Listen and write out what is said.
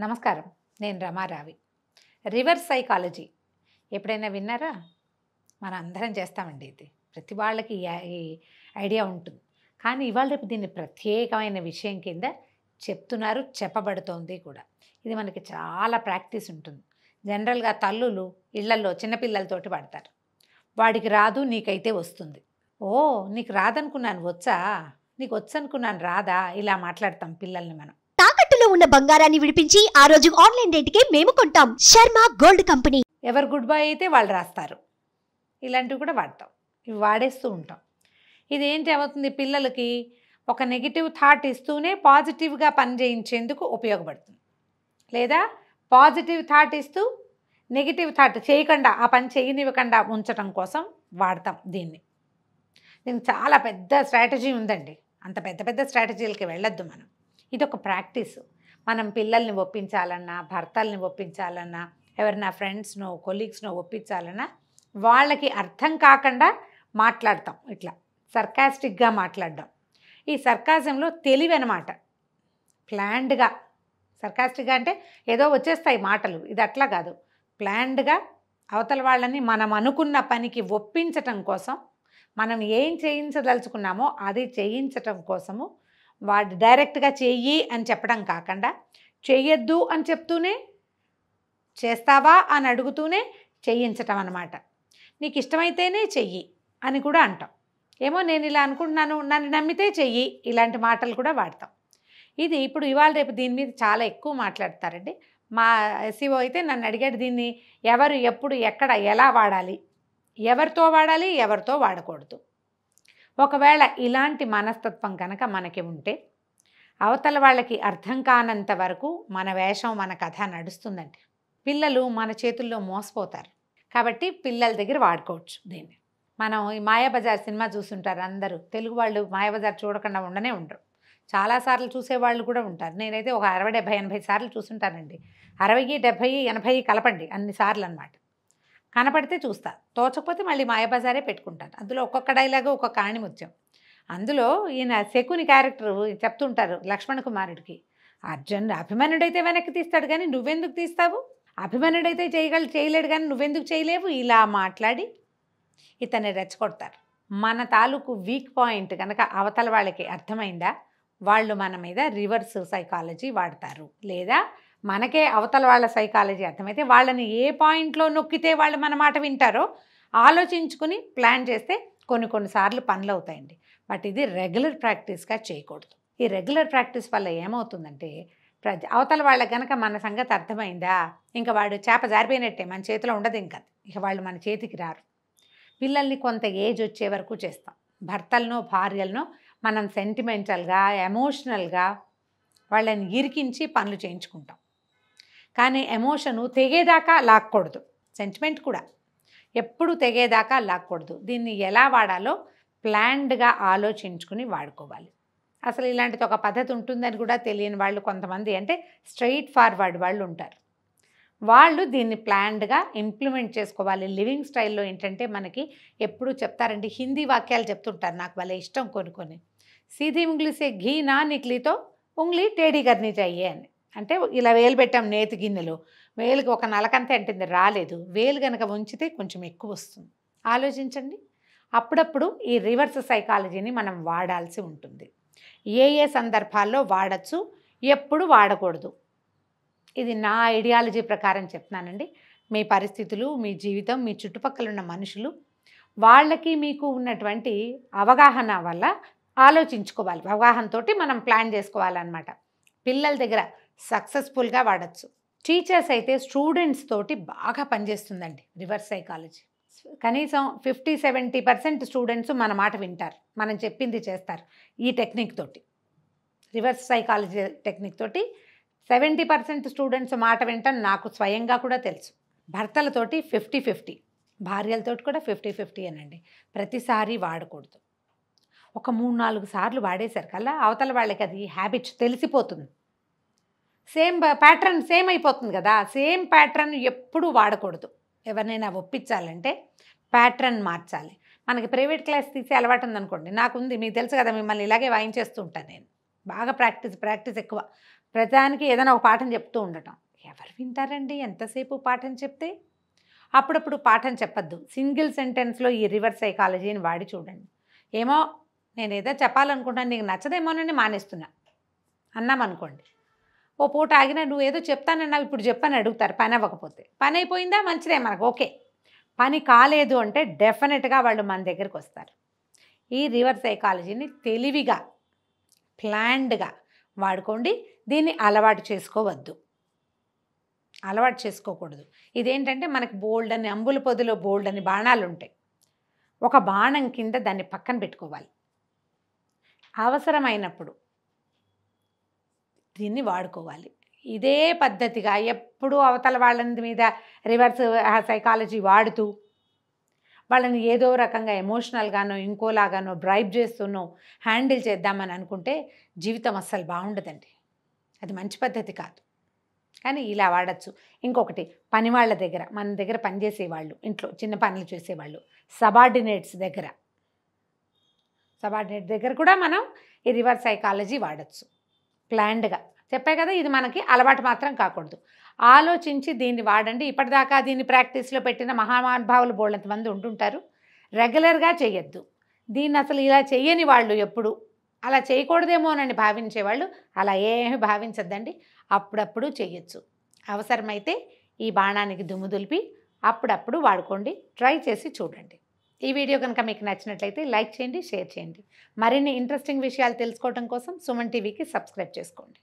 నమస్కారం. నేను రమారావి. Reverse psychology ఎప్పుడైనా విన్నారా? మనం అందరం చేస్తామండి ఇది. ప్రతి వాళ్ళకి ఈ ఐడియా ఉంటుంది. కానీ ఇవాళ రేపు దీన్ని ప్రత్యేకమైన విషయం కింద చెప్తున్నారు, చెప్పబడుతోంది కూడా. ఇది మనకి చాలా ప్రాక్టీస్ ఉంటుంది. జనరల్గా తల్లులు ఇళ్లల్లో చిన్నపిల్లలతోటి వాడతారు. వాడికి రాదు, నీకైతే వస్తుంది. ఓ, నీకు రాదనుకున్నాను వచ్చా, నీకు వచ్చనుకున్నాను రాదా, ఇలా మాట్లాడతాం పిల్లల్ని మనం. తాకట్టులో ఉన్న బంగారాన్ని విడిపించి ఆ రోజు ఆన్లైన్ రేటుకే మేము కొంటాం. Sharma gold company. ఎవరు గుడ్ బై అయితే వాళ్ళు రాస్తారు. ఇలాంటివి కూడా వాడతాం. ఇవి వాడేస్తూ ఉంటాం. ఇది ఏంటి అవుతుంది, పిల్లలకి ఒక నెగిటివ్ థాట్ ఇస్తూనే పాజిటివ్గా పని చేయించేందుకు ఉపయోగపడుతుంది. లేదా పాజిటివ్ థాట్ ఇస్తూ నెగిటివ్ థాట్ చేయకుండా, ఆ పని చేయనివ్వకుండా ఉంచడం కోసం వాడతాం దీన్ని. దీనికి చాలా పెద్ద స్ట్రాటజీ ఉందండి. అంత పెద్ద పెద్ద స్ట్రాటజీలకి వెళ్ళొద్దు మనం. ఇది ఒక ప్రాక్టీస్. మనం పిల్లల్ని ఒప్పించాలన్నా, భర్తల్ని ఒప్పించాలన్నా, ఎవరైనా ఫ్రెండ్స్నో కొలీగ్స్నో ఒప్పించాలన్నా వాళ్ళకి అర్థం కాకుండా మాట్లాడతాం. ఇట్లా సర్కాస్టిక్గా మాట్లాడడం. ఈ సర్కాజంలో తెలివి అనమాట. ప్లాన్డ్గా సర్కాస్టిక్గా అంటే ఏదో వచ్చేస్తాయి మాటలు, ఇది అట్లా కాదు. ప్లాన్డ్గా అవతల వాళ్ళని మనం అనుకున్న పనికి ఒప్పించటం కోసం, మనం ఏం చేయించదలుచుకున్నామో అది చేయించటం కోసము వాడు డైరెక్ట్గా చెయ్యి అని చెప్పడం కాకుండా, చెయ్యొద్దు అని చెప్తూనే చేస్తావా అని అడుగుతూనే చేయించటం అన్నమాట. నీకు ఇష్టమైతేనే చెయ్యి అని కూడా అంటాం. ఏమో నేను ఇలా అనుకుంటున్నాను, నన్ను నమ్మితే చెయ్యి, ఇలాంటి మాటలు కూడా వాడతాం. ఇది ఇప్పుడు ఇవాళ రేపు దీని మీద చాలా ఎక్కువ మాట్లాడతారండి. మా ఎస్ఈఓ అయితే నన్ను అడిగాడు, దీన్ని ఎవరు ఎప్పుడు ఎక్కడ ఎలా వాడాలి, ఎవరితో వాడాలి, ఎవరితో వాడకూడదు. ఒకవేళ ఇలాంటి మనస్తత్వం కనుక మనకి ఉంటే అవతల వాళ్ళకి అర్థం కానంత వరకు మన వేషం, మన కథ నడుస్తుందండి. పిల్లలు మన చేతుల్లో మోసపోతారు. కాబట్టి పిల్లల దగ్గర వాడుకోవచ్చు దీన్ని. మనం ఈ మాయాబజార్ సినిమా చూస్తుంటారు అందరూ. తెలుగు వాళ్ళు మాయాబజార్ చూడకుండా ఉండనే ఉండరు. చాలాసార్లు చూసేవాళ్ళు కూడా ఉంటారు. నేనైతే ఒక 60, 70, 80 సార్లు చూస్తుంటానండి. 60, 70, 80 కలపండి అన్నిసార్లు అనమాట. కనపడితే చూస్తా, తోచకపోతే మళ్ళీ మాయాబజారే పెట్టుకుంటాను. అందులో ఒక్కొక్క డైలాగు ఒక్కొక్క ఆణిముత్యం. అందులో ఈయన శకుని క్యారెక్టర్ చెప్తుంటారు లక్ష్మణ కుమారుడికి, అభిమన్యుడైతే వెనక్కి తీస్తాడు కానీ నువ్వెందుకు తీస్తావు, అభిమన్యుడైతే చేయలేడు కానీ నువ్వెందుకు చేయలేవు, ఇలా మాట్లాడి ఇతన్ని రెచ్చగొడతారు. మన తాలూకు వీక్ పాయింట్ కనుక అవతల వాళ్ళకి అర్థమైందా, వాళ్ళు మన మీద రివర్స్ సైకాలజీ వాడతారు. లేదా మనకే అవతల వాళ్ళ సైకాలజీ అర్థమైతే వాళ్ళని ఏ పాయింట్లో నొక్కితే వాళ్ళు మన మాట వింటారో ఆలోచించుకుని ప్లాన్ చేస్తే కొన్నిసార్లు పనులు అవుతాయండి. బట్ ఇది రెగ్యులర్ ప్రాక్టీస్గా చేయకూడదు. ఈ రెగ్యులర్ ప్రాక్టీస్ వల్ల ఏమవుతుందంటే, అవతల వాళ్ళకి కనుక మన సంగతి అర్థమైందా, ఇంకా వాడు చేప జారిపోయినట్టే, మన చేతిలో ఉండదు. ఇంకా ఇక వాళ్ళు మన చేతికి రారు. పిల్లల్ని కొంత ఏజ్ వచ్చే వరకు చేస్తాం. భర్తలనో భార్యలనో మనం సెంటిమెంటల్గా, ఎమోషనల్గా వాళ్ళని ఇరికించి పనులు చేయించుకుంటాం. కానీ ఎమోషను తెగేదాకా లాక్కూడదు. సెంటిమెంట్ కూడా ఎప్పుడు తెగేదాకా లాక్కూడదు. దీన్ని ఎలా వాడాలో ప్లాన్డ్గా ఆలోచించుకుని వాడుకోవాలి. అసలు ఇలాంటిది ఒక పద్ధతి ఉంటుందని కూడా తెలియని వాళ్ళు కొంతమంది, అంటే స్ట్రైట్ ఫార్వర్డ్ వాళ్ళు ఉంటారు. వాళ్ళు దీన్ని ప్లాన్డ్గా ఇంప్లిమెంట్ చేసుకోవాలి. లివింగ్ స్టైల్లో ఏంటంటే మనకి ఎప్పుడు చెప్తారండి, హిందీ వాక్యాలు చెప్తుంటారు, నాకు భలే ఇష్టం కొన్ని. సీధీ ఉంగ్లీ సే ఘీ నా నిక్లీతో ఉంగ్లీ టేడీ కర్నీ చాహియే అని. అంటే ఇలా వేలు పెట్టాం నేతి గిన్నెలో, వేలుకి ఒక నలకంతే అంటుంది, రాలేదు. వేలు కనుక ఉంచితే కొంచెం ఎక్కువ వస్తుంది. ఆలోచించండి. అప్పుడప్పుడు ఈ రివర్స్ సైకాలజీని మనం వాడాల్సి ఉంటుంది. ఏ సందర్భాల్లో వాడచ్చు, ఎప్పుడు వాడకూడదు, ఇది నా ఐడియాలజీ ప్రకారం చెప్తున్నానండి. మీ పరిస్థితులు, మీ జీవితం, మీ చుట్టుపక్కల ఉన్న మనుషులు, వాళ్ళకి మీకు ఉన్నటువంటి అవగాహన వల్ల ఆలోచించుకోవాలి. అవగాహనతో మనం ప్లాన్ చేసుకోవాలన్నమాట. పిల్లల దగ్గర సక్సెస్ఫుల్గా వాడచ్చు. టీచర్స్ అయితే స్టూడెంట్స్ తోటి బాగా పనిచేస్తుందండి రివర్స్ సైకాలజీ. కనీసం 50-70% స్టూడెంట్స్ మన మాట వింటారు, మనం చెప్పింది చేస్తారు. ఈ టెక్నిక్ తోటి, రివర్స్ సైకాలజీ టెక్నిక్ తోటి 70% స్టూడెంట్స్ మాట వింటాం. నాకు స్వయంగా కూడా తెలుసు. భర్తలతోటి 50-50, భార్యలతోటి కూడా 50-50 అనండి. ప్రతిసారి వాడకూడదు. ఒక 3-4 సార్లు వాడేసరికల్లా అవతల వాళ్ళకి అది హ్యాబిట్ తెలిసిపోతుంది. సేమ్ ప్యాటర్న్ సేమ్ అయిపోతుంది కదా. సేమ్ ప్యాటర్న్ ఎప్పుడు వాడకూడదు. ఎవరినైనా ఒప్పించాలంటే ప్యాటర్న్ మార్చాలి. మనకి ప్రైవేట్ క్లాస్ తీసే అలవాటు ఉందనుకోండి, నాకుంది, మీకు తెలుసు కదా, మిమ్మల్ని ఇలాగే వాయించేస్తూ ఉంటాను నేను. బాగా ప్రాక్టీస్ ఎక్కువ. ప్రతిదానికి ఏదైనా ఒక పాఠం చెప్తూ ఉండటం. ఎవరు వింటారండి ఎంతసేపు పాఠం చెప్తే? అప్పుడప్పుడు పాఠం చెప్పద్దు. సింగిల్ సెంటెన్స్లో ఈ రివర్స్ సైకాలజీని వాడి చూడండి. ఏమో నేను ఏదో చెప్పాలనుకుంటాను, నీకు నచ్చదేమోనని మానేస్తున్నా అన్నామనుకోండి, ఓ పూట ఆగినా నువ్వు ఏదో చెప్తానన్నావు ఇప్పుడు చెప్పని అడుగుతారు. పని అవ్వకపోతే. పని అయిపోయిందా మంచిదే, మనకు ఓకే. పని కాలేదు అంటే డెఫినెట్గా వాళ్ళు మన దగ్గరికి వస్తారు. ఈ రివర్స్ సైకాలజీని తెలివిగా ప్లాన్డ్గా వాడుకోండి. దీన్ని అలవాటు చేసుకోవద్దు, అలవాటు చేసుకోకూడదు. ఇదేంటంటే మనకి బోల్డ్ అని అంబుల పొదిలో బోల్డ్ అని బాణాలు ఉంటాయి. ఒక బాణం కింద దాన్ని పక్కన పెట్టుకోవాలి. అవసరమైనప్పుడు దీన్ని వాడుకోవాలి. ఇదే పద్ధతిగా ఎప్పుడూ అవతల వాళ్ళ మీద రివర్స్ సైకాలజీ వాడుతూ వాళ్ళని ఏదో రకంగా ఎమోషనల్గానో ఇంకోలాగానో బ్రైబ్ చేస్తూనో హ్యాండిల్ చేద్దామని అనుకుంటే జీవితం అస్సలు బాగుండదండి. అది మంచి పద్ధతి కాదు. కానీ ఇలా వాడచ్చు. ఇంకొకటి, పని వాళ్ళ దగ్గర, మన దగ్గర పనిచేసేవాళ్ళు, ఇంట్లో చిన్న పనులు చేసేవాళ్ళు, సబార్డినేట్స్ దగ్గర కూడా మనం ఈ రివర్స్ సైకాలజీ వాడచ్చు. ప్లాన్డ్గా చెప్పే కదా, ఇది మనకి అలవాటు మాత్రం కాకూడదు. ఆలోచించి దీన్ని వాడండి. ఇప్పటిదాకా దీన్ని ప్రాక్టీస్లో పెట్టిన మహానుభావులు బోళ్ళంతమంది ఉంటుంటారు. రెగ్యులర్గా చేయొద్దు దీన్ని. అసలు ఇలా చెయ్యని వాళ్ళు, ఎప్పుడు అలా చేయకూడదేమోనని భావించేవాళ్ళు అలా ఏమీ భావించద్దండి. అప్పుడప్పుడు చేయొచ్చు. అవసరమైతే ఈ బాణానికి దుమ్ము దులిపి అప్పుడప్పుడు వాడుకోండి. ట్రై చేసి చూడండి. ఈ వీడియో కనుక మీకు నచ్చినట్లయితే లైక్ చేయండి, షేర్ చేయండి. మరిన్ని ఇంట్రెస్టింగ్ విషయాలు తెలుసుకోవడం కోసం సుమన్ టీవీకి సబ్స్క్రైబ్ చేసుకోండి.